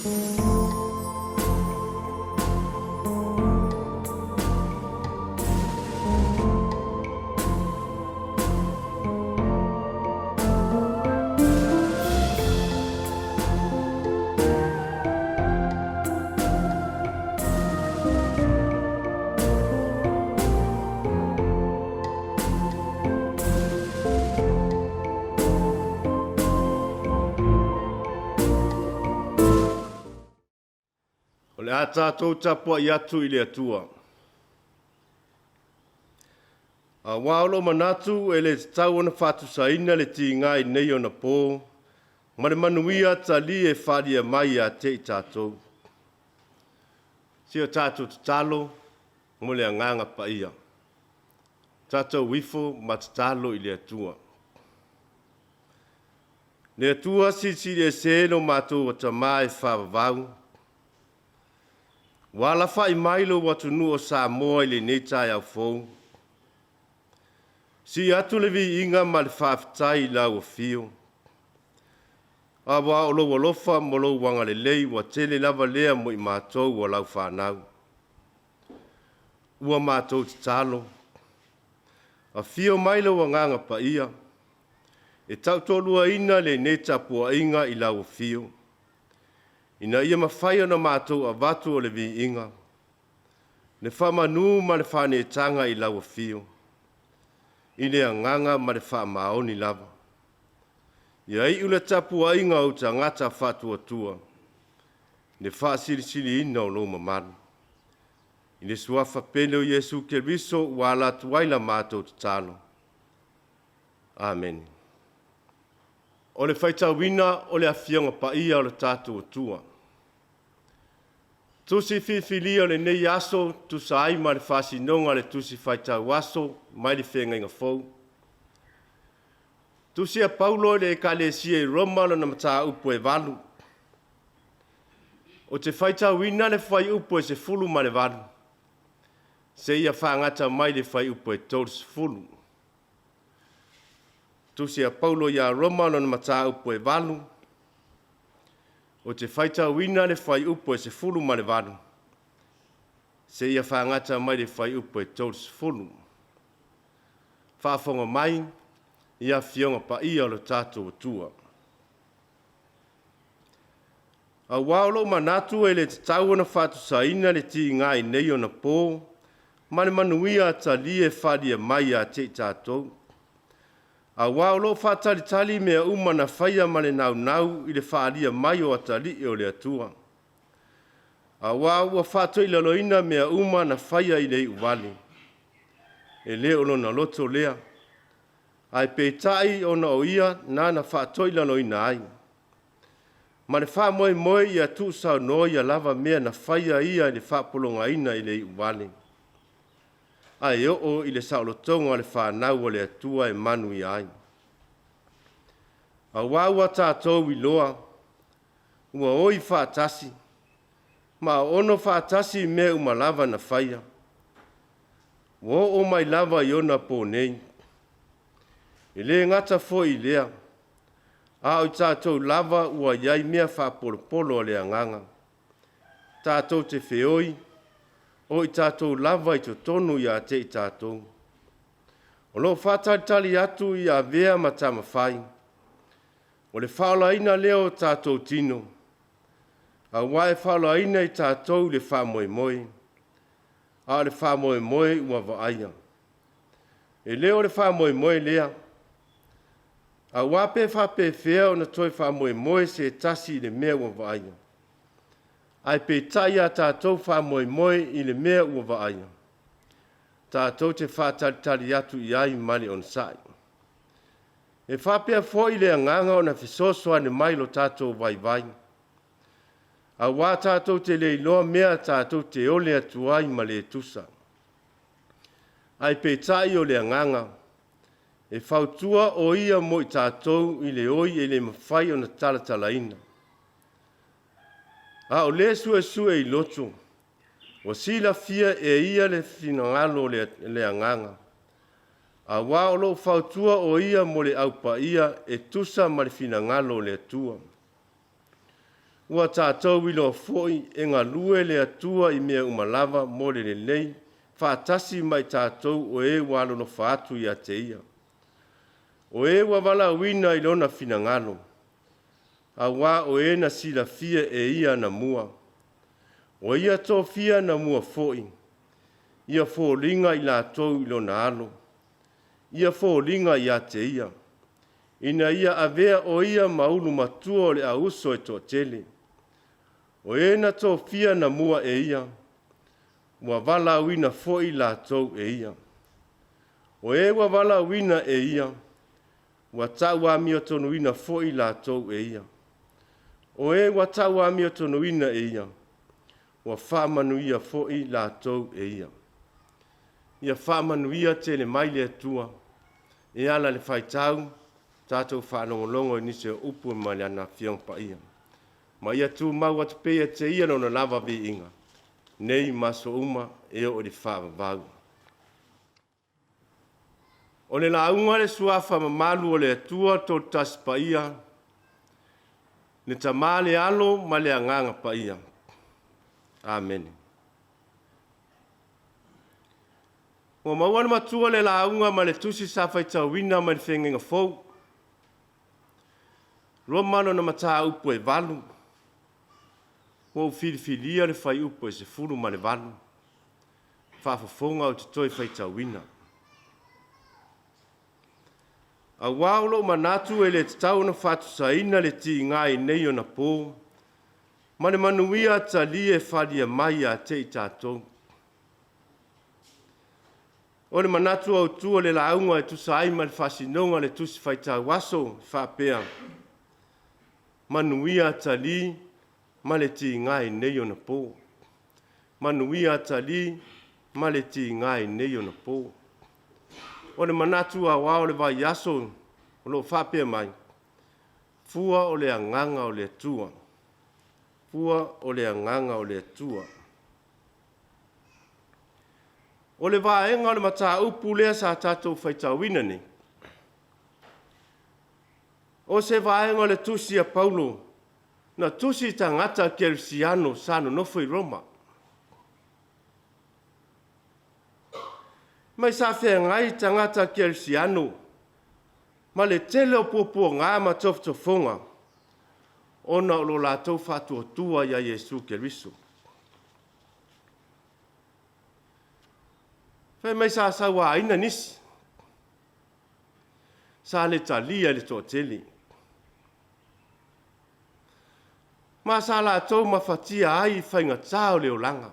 O le a tātou Tapuaiga atu I le atua. A wāolo manatu e le tau ona whātusaina le tīnga I nei ona pō, ma le manuia tali e wharia mai a te I tātou. Sia tātou tatalo, mo le anganga pa ia. Tātou wifo ma tatalo I le atua. Le atua si le selo mātou o tamai whāwavau, wala fai mailo watu nu o Samoa I le netai au fou. Si atu le Viiga ma le whaafitai la ua fio. A wa o lo walofa mo lo wanga le lei wa tele lava lea mo I mātou wa lau whanau. Ua mātou talo. A fio mailo wa nganga pa ia. E tau tolua ina le ne Tapuaiga I la ua fio. Ina ia mawhai ona mātou a watu o le Viiga. Le whamanu ma le whanetanga I lau fio. I le anganga ma le whamaoni lava. Ia I ula Tapuaiga o ta ngata whatua tua. Le whaasirisiri ina o lo mamanu. I le suafa pele o Yesu Keriso wala tuaila mātou tatalo. Amen. O le whaitawina o le awhianga pa ia o le tātou tua. Tusi fifilia le nei aso, tu sai ma le whasinonga le tusi whaitau aso, mai le whenga inga fau. Tusi a Paulo le ekalesia I Roma na mataa upo e walu. O te whaitau ina le whai upo e se fulu ma le walu. Se ia whaangata mai le whai upo e tōru fulu. Tusi a Paulo ia Roma na mataa upo e walu. O te whaitau ina le whai upo e se fulu ma le walu. Se ia whaangata mai le whai upo e tōru fulu. Whaafonga mai, ia whionga pa ia o le tātou tua. A waolo manatu e le tau na whatusaina le ti ngā I nei o na pō, ma le manuia tali e whadia mai a te tātou. A waolo whatalitali mea uma na whaia ma le nau I le whaadia mai o atali e o le atua. A waua whato I laloina mea uma na whaia I le uwali. E le ono na loto lea. Ai peitai ona o ia na na whato I laloina ai. Ma le wha moe moe I atu sao no I lava mea na whaia ia I le whapolonga ina I le uwali. Ai o I le saolotonga le whanau o le atua e manu I ai. A waua tātou I loa, ua oi whaatasi, ma ono whaatasi me umalava na whaia. Wo o mai lava I ona po nei. I le ngata fo I lea, a o tātou lava ua iai mea whapolopolo le anganga. Tātou te whioi, o I tātou lava I to tonu I a te I tātou. O lo whātalitali atu I a vea matama whai. O le whaolaina leo tātou tino. A wae whaolaina I tātou le whamoe moe. A le whamoe moe ua waaia. E leo le whamoe moe lea. A wape whape whea o na toi whamoe moe se tasi I le mea ua waaia. Ai pe tai a tātou whamoe moe I le mea ua waaia. Tātou te whātalitali atu I ai mali on sai. E whapea fo I le anganga o na fisoso ane mai lo tātou vai vai. A wā tātou te leiloa mea tātou te ole atu ai ma le tusa. Ai pe tai o le anganga. E whautua o ia mo I tātou I le oi e le mawhai o na talatalaina. A o le sue I loto. O sila fia e ia le finangalo le anganga. A wā o lo whautua o ia mo le aupa ia e tusa ma le finangalo le atua. ua tātou i loa fo'i e ngā lue le atua i mea umalava mo le lelei, whaatasi mai tātou o e walo no whaatu i a te ia. O e wa wala wina i lona finangalo, a wā o e na sila fia e ia na mua. O ia tō fia na mua fo'i, ia fōlinga i lātou i lona alo, ia fōlinga i a te ia. Ina ia avea o ia maulu matua o le a uso e tō tele. O e na tō fia na mua e ia, wa wala wina fo'i lātou e ia. O e wa wala wina e ia, wa tau amia tonu wina fo'i lātou e ia. O e wa tau amia tonu wina e ia, wa whamanuia fo'i lātou e ia. Ia whamanuia te le maile atua, e ala le whaitau, tātou whanongolongo i nise upu ma le ana whiong pa ia. Ma ia tū mau atu pēia te ia no na lava Viiga. Nei maso uma e o le whaavavau. O le launga le suafa mamalu o le atua tō tas pa ia, le tamale alo ma le anganga pa ia. Amen. O maua na matua le launga ma le tusi safai tauina ma le whengenga fau. Roa mano na mataa upu e valu. O filifilia le fai upu e se furu ma le valu. Whaafafonga o te toi fai tauina. A waulo manatu e le tau na whatu saina le ti ngai nei o na pō. Ma le manuia tali e whalia mai a te i tātou. O le manatu au tua le launga e tusai ma le whasinonga le tusi fai tau waso whapea. Manuia tali ma le ti ngai nei o na pō. Manuia tali ma le ti ngai nei o na pō. O le manatu a wao le vai aso o lo whapea mai. Fua o le anganga o le atua. Fua o le anganga o le atua. O le vaenga o le mata upu lea sa tātou whaitawina ni. O se vaenga o le tusi a Paulo, na tusi tangata Kelsiano sano nofo i Roma. Mai sa whea ngai tangata Kelsiano, ma le tele o pōpua ngā ma toftofonga, ona o lo lātou whatua tua ia Jesu Keriso. Whai mai sa sawa aina nisi, sa le talia le tō tele. Ma sa lātou mawhatia ai whainga tāo leo langa.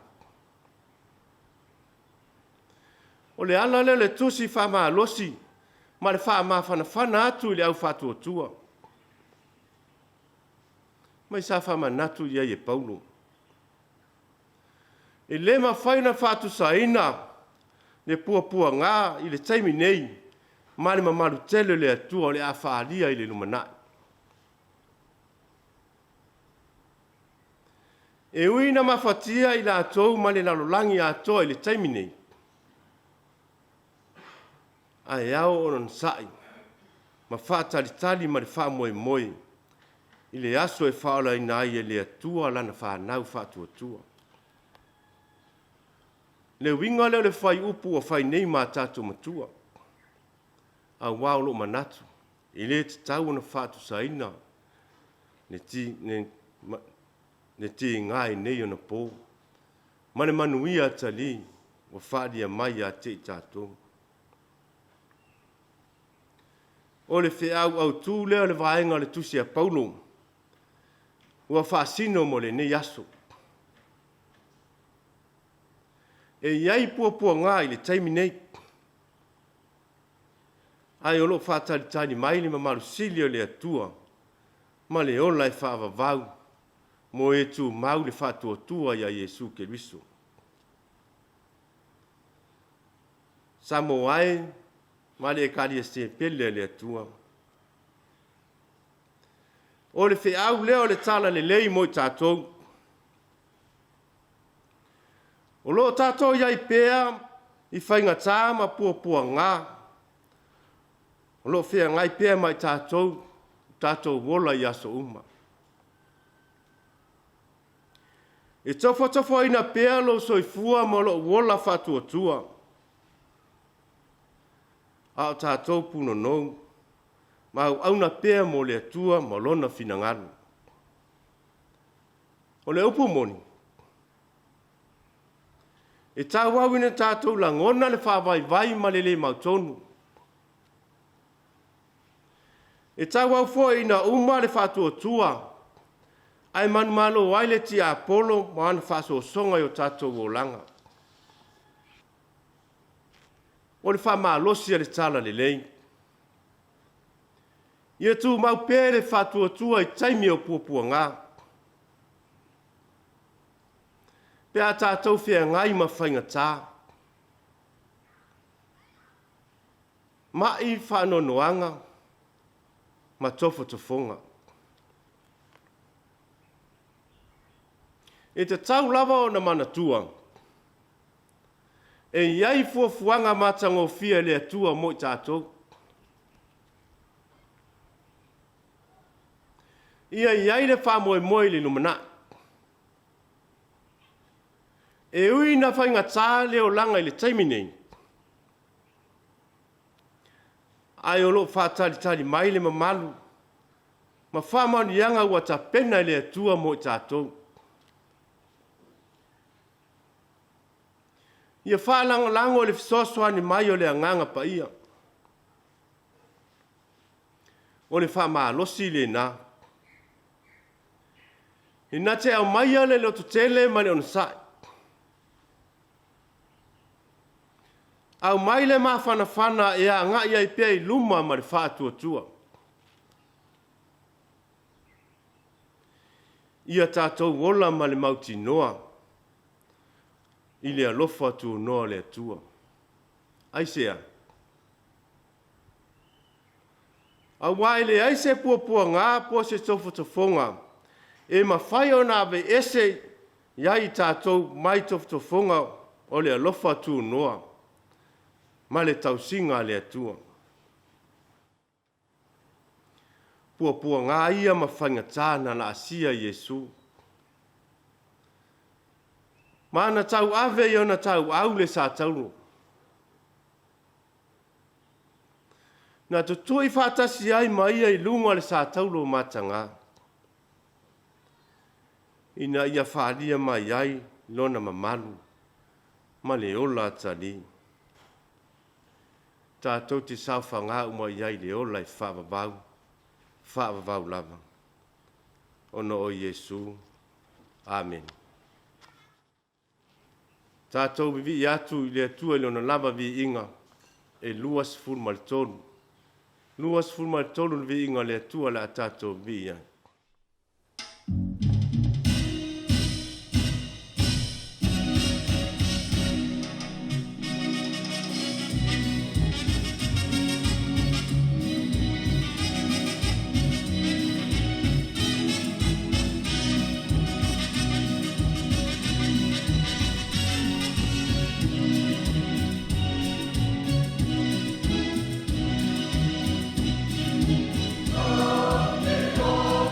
O le ala leo le tusi whama losi, ma le whama whana atu i le au whatua tua. Mai sa whama natu ia e Paulo. E le ma whaina whatu saina, le pua ngā i le taimi nei, ma le mamaru tele le atua o le a whaalia i le lumanai. E uina mawhatia i la atou ma le lalolangi a atoa i le taimi nei. Ai au o non sai, ma whaatalitali ma le wha moe, i le aso e whaola i nai e le atua lana whanau whatuatua. Le winga leo le whai upu o whai nei mā tātou matua. A waulo manatu, i le te tau na whatu saina, ne ti ngai nei o na pō. Mane manuia tali, o whaadia mai a te i tātou. O le whiau au tū leo le vaenga le tusi a Paulo, ua whaasino mo le nei aso. E iai pua ngā i le taimi nei. Ai olo whaatalitani mai le mamaru sili o le atua, ma le ola e whaavavau, mo e tu mau le whaatua tua ia Jesu Keriso. Samo ai, ma le karia se pele le atua. O le whiau leo le tala le lei mo i tātou. O lo tātou iai pēa i whainga tā ma pua ngā. O lo whea ngai pēa mai tātou wola i aso uma. E tofo ina pea lo soifua mo lo wola fatuatua. A o tātou puno nou. Ma au na pea mo le atua mo lona finangalo. O le upu moni. E tau au ina tātou la ngona le whawai ma le mautonu. E tau au fo ina uma le fatuatua. Ai man malo waile ti Apolo ma ana faso songa yo tātou o langa. O le whamalosi le tala le lei. Ia tu mau pere fatuatua I taimi o puapua ngā. Pea tātou whia ngai ma whainga tā. Mai whanonoanga ma tofonga. E te tau lava o na manatua. E iai fuafuanga matango fia le atua mo I tātou. Ia iai le whamoe le lumana. E ui na whainga tā leo langa I le taiminei. Ai o lo whātali mai le mamalu. Ma whamani anga ua ta pena le atua mo I tātou. Ia whālango le fisosoani mai o le anganga pa ia. O le whamalosi le nā. I nā te au mai ale lo tutele ma le onasai. Au mai le maa whana e a ngā ia I pia I luma ma le whātua. Ia tātou wola ma le mauti noa. I le alofa tu noa le atua. Aisea. A waile aise pua ngā po se tofotofonga. E mawhai o nā ve ese iai tātou mai tofotofonga o le alofa tu noa. Ma le tausinga le atua. Pua ngā ia mawhainga tāna na asia Yesu. Mana tau ave I ona tau au le sa tauro. Na tutui whātasi ai mai I lunga le sa tauro matanga. Ina ia whāria mai ai lona mamalu. Ma le ola tali. Tātou te sauwhanga uma iai le ola I whaavavau lava. Ono o Yesu. Amen. Tātou vivi atu I le atua I lona lava vi inga e luas fulmaltonu. Luas fulmaltonu vi inga le atua la tātou vi ia. Oh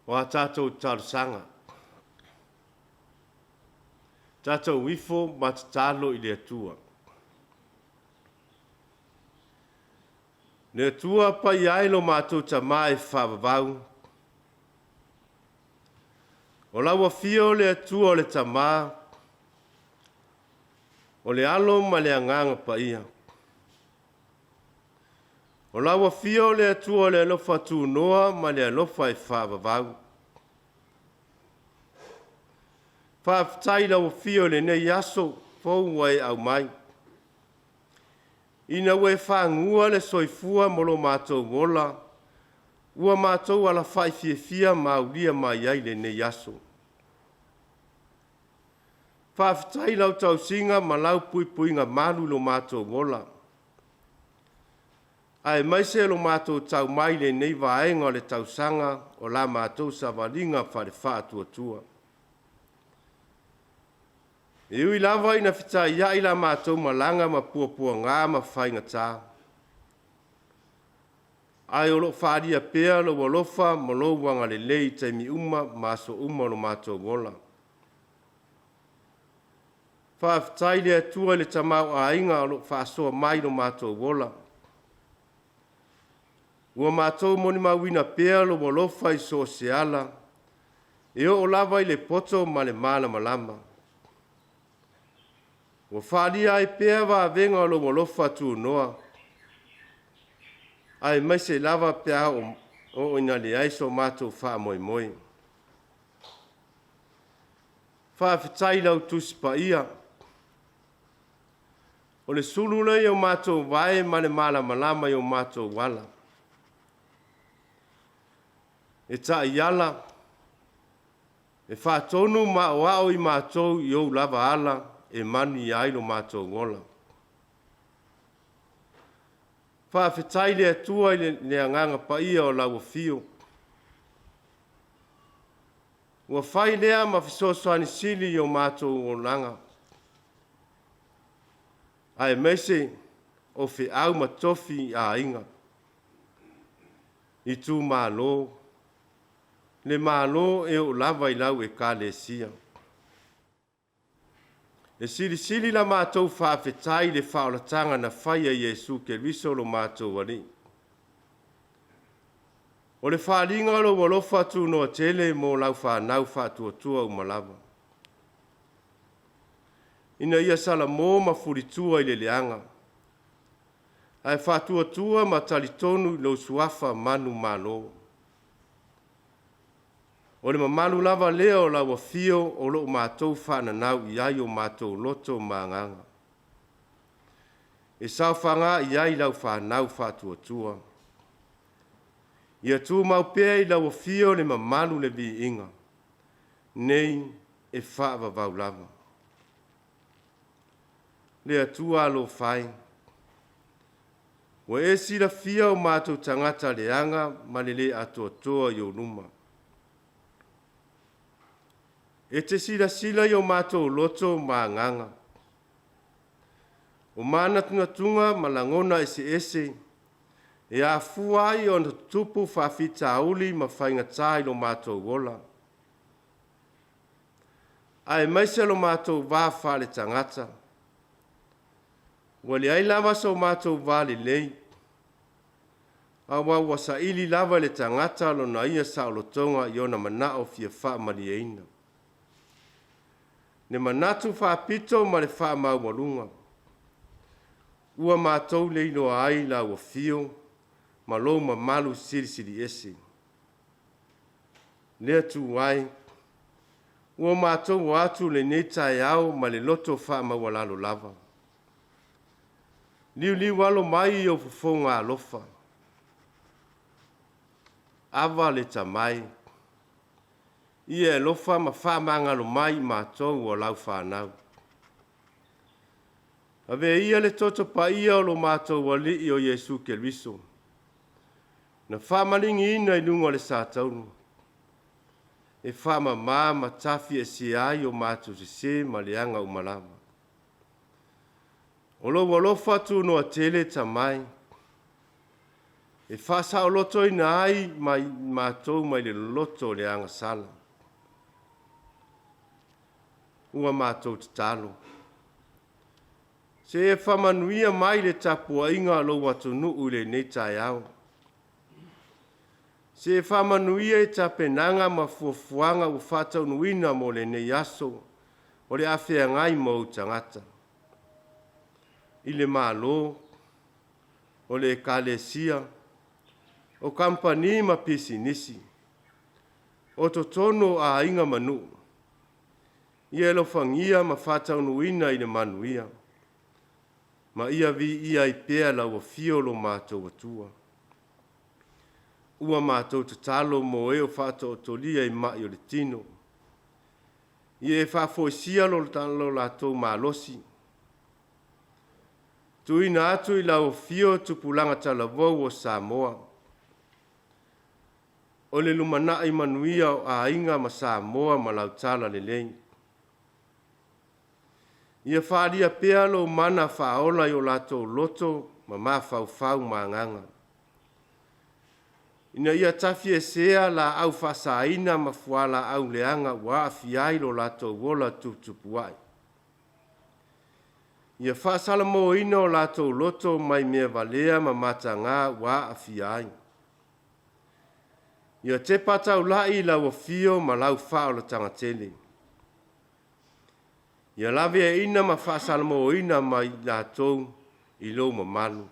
O a tātou tarusanga. Tātou wifo matatalo i le atua. Le atua pa i ailo mātou tamā e whawavau. O laua fio le atua o le tamā. O le alo ma le anganga pa ia. O laua fio le atua le alofa tu noa ma le alofa e whaavavau. Whaaftai laua fio le nei aso fau wai au mai. Ina ue whaangua le soifua molo mātou wola. Ua mātou ala whai fia maulia mai ai le nei aso. Whaaftai lau tau singa ma lau puipuinga malu lo mātou wola. Ai mai se lo mātou tau mai le nei vaenga le tau sanga o la mātou sa valinga whare whaatua tua. Iui lava ina whita ia i la mātou malanga ma puapua ngā ma whainga tā. Ai o lo whaaria pēa lo walofa ma lo wanga le lei taimi uma maso uma lo mātou wola. Whaaftai le atua le tamau a inga o lo whaasoa mai lo mātou wola. Ua mātou moni mawina pēa lo walofa i so se ala, e o lava i le poto ma le mana malama. Ua whaalia ai pēa wa venga lo walofa tu noa. Ai mai se lava pēa o ina le aiso mātou wha moi moi. Whaafitai lau tuspa ia. O le sulula i o mātou vae ma le mana malama i o mātou wala. E ta iala, e whaatonu ma o ao i mātou i ou lava ala, e mani i ailo mātou ngola. Whaafetai le atua i le anganga pa ia o lau fio. Ua whai lea ma fisosoani sili i o mātou o langa. Ai mese o fe au matofi a inga. I tu mālo. Le malo e o lava i lau e ka le sia. E sili la mātou whaafetai le whaolatanga na whaia Iesu ke riso lo mātou wali. O le whaalinga lo walofa tu noa tele mo lau whanau whaatuatua umalava. Ina ia sala mō mafuritua i le leanga. Ai whaatuatua ma talitonu lo suafa manu malo. O le mamalu lava lea o laua fio o loo mātou whananau i ai o mātou loto mānganga. E sau whanga i ai lau whanau whatuatua. Ia tū mau pēa i laua fio le mamalu le vi inga. Nei e whaavavau lava. Lea tū alo whai. Wa e sila fia o mātou tangata leanga ma le atoa i o numa. E te sila i o mātou loto mā nganga. O mana tunga malangona ese, e a fuai o na tupu whawhita auli ma whainga tai lo mātou wola. Ai maise lo mātou wā le tangata. Wali ai lava so mātou wā le lei. Awa wasa ili lava le tangata lo na ia sa lo tonga i ona manao fia wha mali eina. Ne manatu whaapito ma le wha maumalunga. Ua mātou leilo ai la ua fio, ma lo ma malu siri ese. Lea tu ai, ua mātou atu le nei Taeao ma le loto wha mawalalo lava. Liu alo mai o fofonga alofa. Ava le tamai. Ia lofa ma whamanga lo mai mātou o lau whanau. Ave ia le toto pa ia o lo mātou o li o Yesu Keriso. Na whamalingi ina i lungo le sātaunu. E whama ma tafi e si ai o mātou se ma leanga umalama. O lo walofa tu no a tele tamai. E whasa o loto ina ai mai mātou mai le loto leanga sala. Ua mātou te talo. Se e whamanuia mai le Tapuaiga lo watu nuu le nei Taeao. Se e whamanuia e tapenanga ma fuafuanga u whatau nuina mo le nei aso o le awhea ngai mo utangata. I le malo, o le kalesia, o kampani ma pisinisi, o totono a inga manu. Ia lo fangia ma whatau nuina i le manuia. Ma ia vi ia i pea la wa fio lo mātou atua. Ua mātou te talo mo e o whātou o tolia i mai o le tino. Ia e whafoisia lo talo lātou mālosi. Tuina atu i la o fio tupulanga talavou o Samoa. O le lumana i manuia o a inga ma Samoa ma lau tala le lengi. Ia whaaria pea lo mana whaola i o lato loto ma mawhau maanganga. Ina ia tafi e sea la au whasaina ma fuala au leanga wa afiai lo lato wola tupuai. Ia whasala mo ina o lato loto mai mea valea ma matanga wa afiai. Ia te patau lai la wafio ma lau whaola tangatele. Ia lawe e ina ma whaasalamo ina mai lātou i lo mamalu.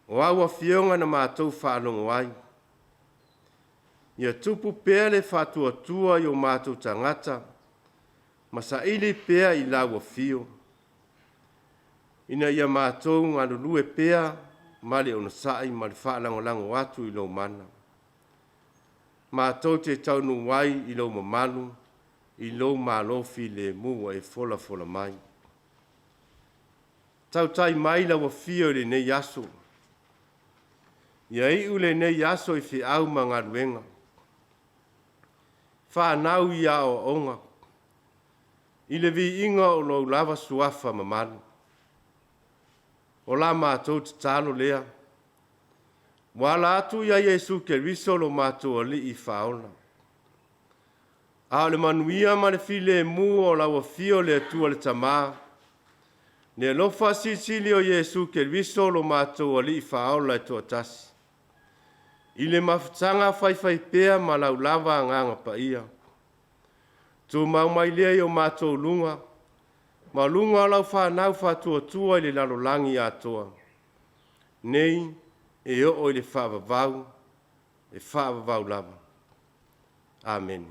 O awa fionga na mātou whaalongo ai. Ia tupu pea le whātua i o mātou tangata, ma sa ili pea i lawa fio. Ina ia mātou ngā lulue pea, ma le ona sai, ma le whaalangolango atu i lo mana. Mātou te taunu wai i lo mamalu, i lo malofi le mua e fola mai. Tau tai mai la wafio le nei yaso. Ia i ule nei yaso i fi au manga ruenga. Whanau ia o onga. I le vi inga o lo lava suafa mamalu. O la mātou te talo lea. Wala atu ia Yesu Keriso lo mātou ali i whaona. A le manuia ma le file mu o la wafio le atua le tama. Ne lofa sisili o Yesu Keriso lo mātou ali i whaola e tuatasi. I le mafutanga whai pea ma lau lava nganga pa ia. Tu mau mai lea i o mātou lunga. Ma lunga lau whanau whatua i le lalolangi atoa. Nei e o i le whaavavau, e whaavavau lava. Amen.